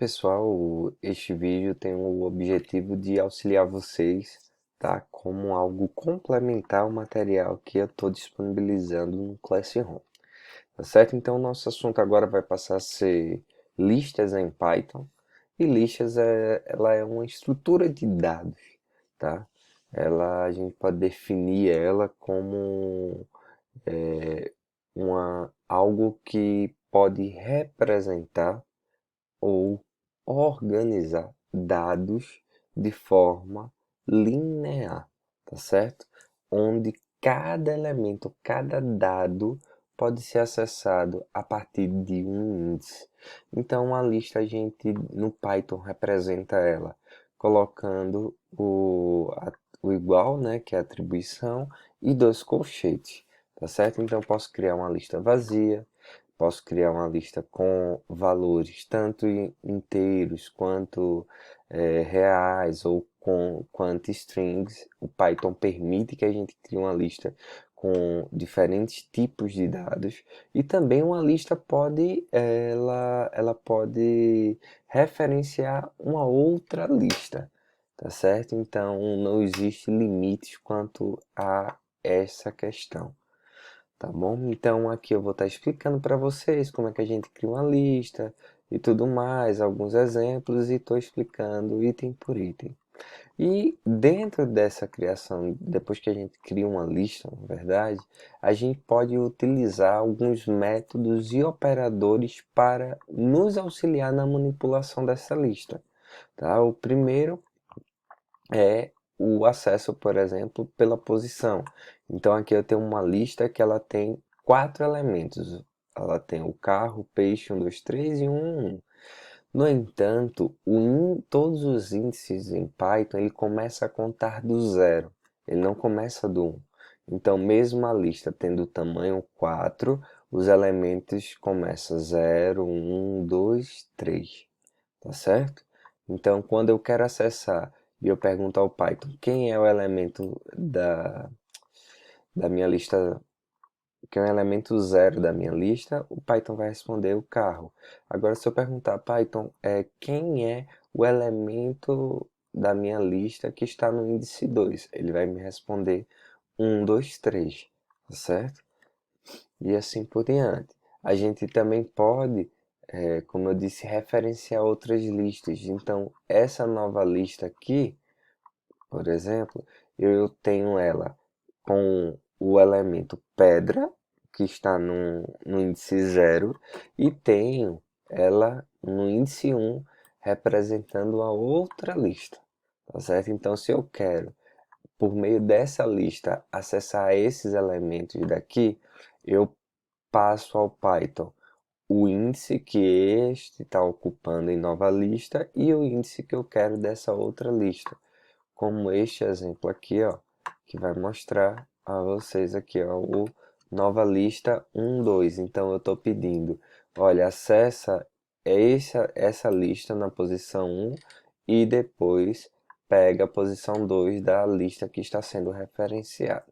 Pessoal, este vídeo tem o objetivo de auxiliar vocês, tá? Como algo complementar ao material que eu estou disponibilizando no Classroom, tá certo? Então, nosso assunto agora vai passar a ser listas em Python. E listas ela é uma estrutura de dados, tá? A gente pode definir ela como algo que pode representar ou organizar dados de forma linear, tá certo? Onde cada elemento, cada dado pode ser acessado a partir de um índice. Então, a lista a gente no Python representa ela colocando o igual, né, que é a atribuição, e dois colchetes, tá certo? Então, eu posso criar uma lista vazia. Posso criar uma lista com valores tanto inteiros quanto reais ou quanto strings. O Python permite que a gente crie uma lista com diferentes tipos de dados e também uma lista ela pode referenciar uma outra lista, tá certo? Então não existe limites quanto a essa questão. Tá bom? Então aqui eu vou estar explicando para vocês como é que a gente cria uma lista e tudo mais, alguns exemplos e estou explicando item por item. E dentro dessa criação, depois que a gente cria uma lista, na verdade, a gente pode utilizar alguns métodos e operadores para nos auxiliar na manipulação dessa lista. Tá? O primeiro é o acesso, por exemplo, pela posição. Então aqui eu tenho uma lista que ela tem 4 elementos. Ela tem o carro, o peixe, 1, 2, 3 e 1. No entanto, todos os índices em Python ele começa a contar do zero. Ele não começa do 1. Então, mesmo a lista tendo o tamanho 4, os elementos começam 0, 1, 2, 3. Tá certo? Então, quando eu quero acessar e eu pergunto ao Python quem é o elemento da minha lista, quem é o elemento zero da minha lista, o Python vai responder o carro. Agora, se eu perguntar, Python, quem é o elemento da minha lista que está no índice 2, ele vai me responder 1, 2, 3, tá certo? E assim por diante. A gente também pode, como eu disse, referenciar outras listas. Então, essa nova lista aqui, por exemplo, eu tenho ela com o elemento pedra, que está no índice zero, e tenho ela no índice 1, representando a outra lista. Tá certo? Então, se eu quero por meio dessa lista acessar esses elementos daqui, eu passo ao Python o índice que este está ocupando em nova lista e o índice que eu quero dessa outra lista. Como este exemplo aqui, ó, que vai mostrar a vocês aqui, ó, o nova lista 1, 2. Então eu estou pedindo, olha, acessa essa lista na posição 1 e depois pega a posição 2 da lista que está sendo referenciada.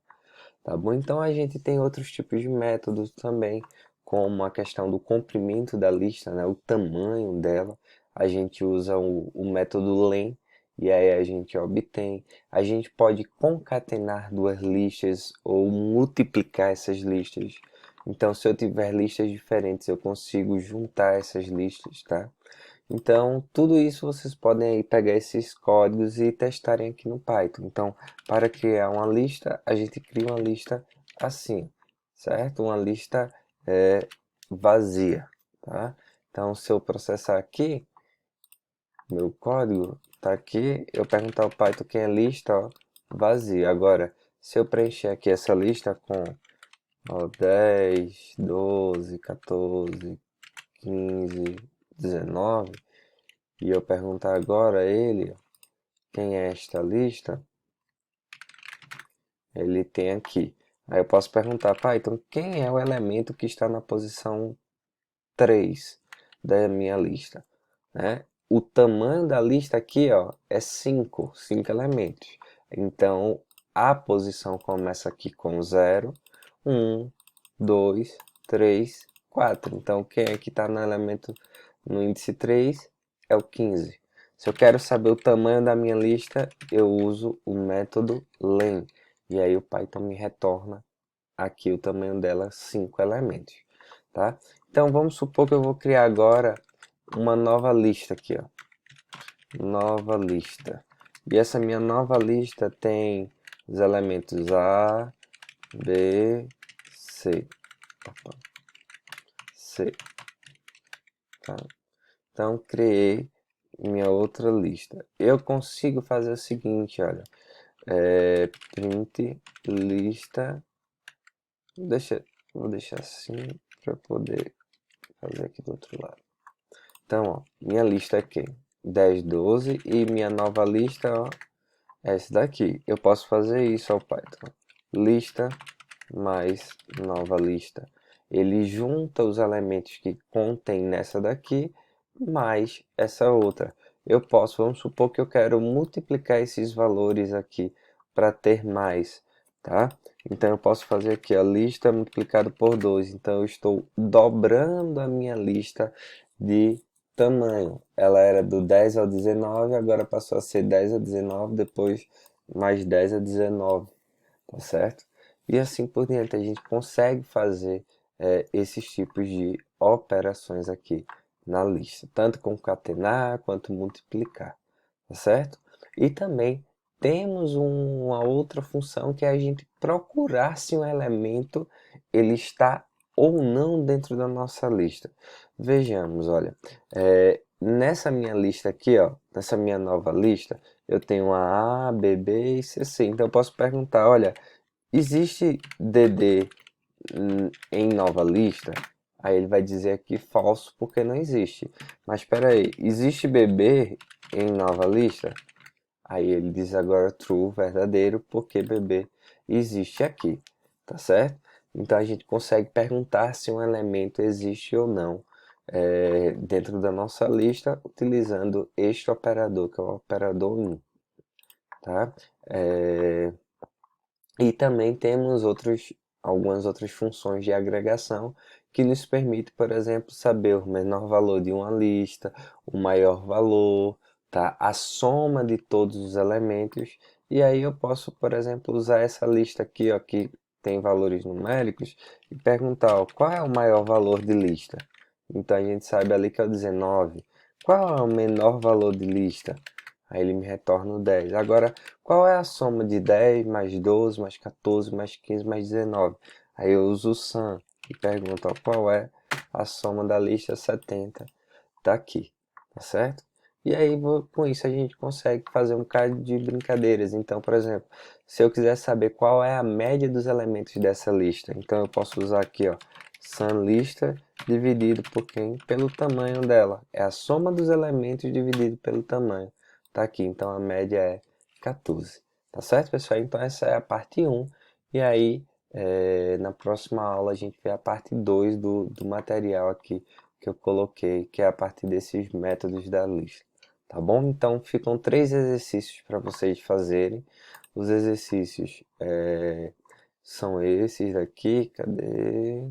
Tá bom? Então a gente tem outros tipos de métodos também, como a questão do comprimento da lista, né? O tamanho dela. A gente usa o método len e aí a gente obtém. A gente pode concatenar duas listas ou multiplicar essas listas. Então, se eu tiver listas diferentes, eu consigo juntar essas listas, tá? Então, tudo isso vocês podem aí pegar esses códigos e testarem aqui no Python. Então, para criar uma lista, a gente cria uma lista assim, certo? Uma lista vazia, tá? Então, se eu processar aqui, meu código tá aqui, eu perguntar ao Python quem é lista, ó, vazia. Agora, se eu preencher aqui essa lista com ó, 10, 12, 14, 15, 19, e eu perguntar agora a ele quem é esta lista, ele tem aqui. Aí eu posso perguntar, Python, quem é o elemento que está na posição 3 da minha lista? Né? O tamanho da lista aqui, ó, é 5 elementos. Então, a posição começa aqui com 0, 1, 2, 3, 4. Então, quem é que está no índice 3? é o 15. Se eu quero saber o tamanho da minha lista, eu uso o método len. E aí o Python me retorna aqui o tamanho dela, 5 elementos, tá? Então vamos supor que eu vou criar agora uma nova lista aqui, ó. Nova lista. E essa minha nova lista tem os elementos A, B, C. Opa, C. Tá? Então criei minha outra lista. Eu consigo fazer o seguinte, olha. Print lista. Vou deixar assim para poder fazer aqui do outro lado. Então, ó, minha lista aqui, 10, 12 e minha nova lista, ó, é essa daqui. Eu posso fazer isso ao Python. Lista mais nova lista. Ele junta os elementos que contém nessa daqui mais essa outra. Eu posso, vamos supor que eu quero multiplicar esses valores aqui para ter mais, tá? Então eu posso fazer aqui a lista multiplicado por 2. Então eu estou dobrando a minha lista de tamanho. Ela era do 10 ao 19, agora passou a ser 10 a 19, depois mais 10 a 19, tá certo? E assim por diante, a gente consegue fazer esses tipos de operações aqui na lista, tanto concatenar quanto multiplicar, tá certo? E também temos uma outra função que é a gente procurar se um elemento ele está ou não dentro da nossa lista. Vejamos, olha, nessa minha lista aqui, ó, nessa minha nova lista, eu tenho a B, B e C. Então eu posso perguntar, olha, existe DD em nova lista? Aí ele vai dizer aqui falso porque não existe. Mas espera aí, existe bebê em nova lista? Aí ele diz agora true, verdadeiro, porque bebê existe aqui, tá certo? Então a gente consegue perguntar se um elemento existe ou não dentro da nossa lista utilizando este operador, que é o operador in, tá? E também temos algumas outras funções de agregação que nos permite, por exemplo, saber o menor valor de uma lista, o maior valor, tá? A soma de todos os elementos. E aí eu posso, por exemplo, usar essa lista aqui, ó, que tem valores numéricos, e perguntar, ó, qual é o maior valor de lista? Então a gente sabe ali que é o 19. Qual é o menor valor de lista? Aí ele me retorna o 10. Agora, qual é a soma de 10 mais 12 mais 14 mais 15 mais 19? Aí eu uso o sum e pergunto, ó, qual é a soma da lista 70 daqui, tá certo? E aí com isso a gente consegue fazer um bocado de brincadeiras. Então, por exemplo, se eu quiser saber qual é a média dos elementos dessa lista, então eu posso usar aqui, ó, sum lista dividido por quem? Pelo tamanho dela. É a soma dos elementos dividido pelo tamanho. Tá aqui, então a média é 14. Tá certo, pessoal? Então essa é a parte 1. E aí, na próxima aula, a gente vê a parte 2 do material aqui que eu coloquei, que é a partir desses métodos da lista. Tá bom? Então ficam 3 exercícios para vocês fazerem. Os exercícios são esses daqui. Cadê?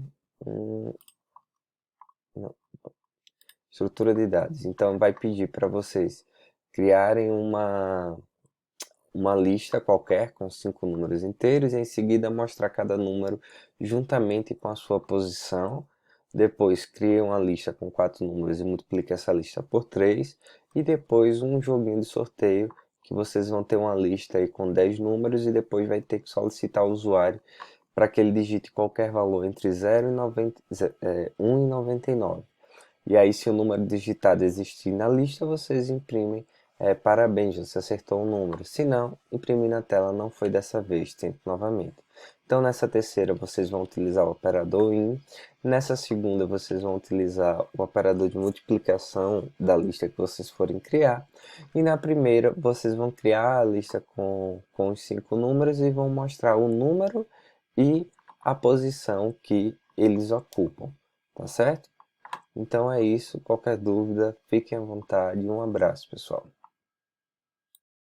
Não. Estrutura de dados. Então vai pedir para vocês criarem uma lista qualquer com 5 números inteiros e em seguida mostrar cada número juntamente com a sua posição. Depois cria uma lista com 4 números e multiplica essa lista por 3. E depois um joguinho de sorteio que vocês vão ter uma lista aí com 10 números e depois vai ter que solicitar o usuário para que ele digite qualquer valor entre 0 e 90, 1 e 99. E aí, se o número digitado existir na lista, vocês imprimem parabéns, você acertou o número. Se não, imprimir na tela não foi dessa vez, tente novamente. Então, nessa terceira, vocês vão utilizar o operador IN. Nessa segunda, vocês vão utilizar o operador de multiplicação da lista que vocês forem criar. E na primeira, vocês vão criar a lista com os 5 números e vão mostrar o número e a posição que eles ocupam, tá certo? Então é isso. Qualquer dúvida, fiquem à vontade. Um abraço, pessoal.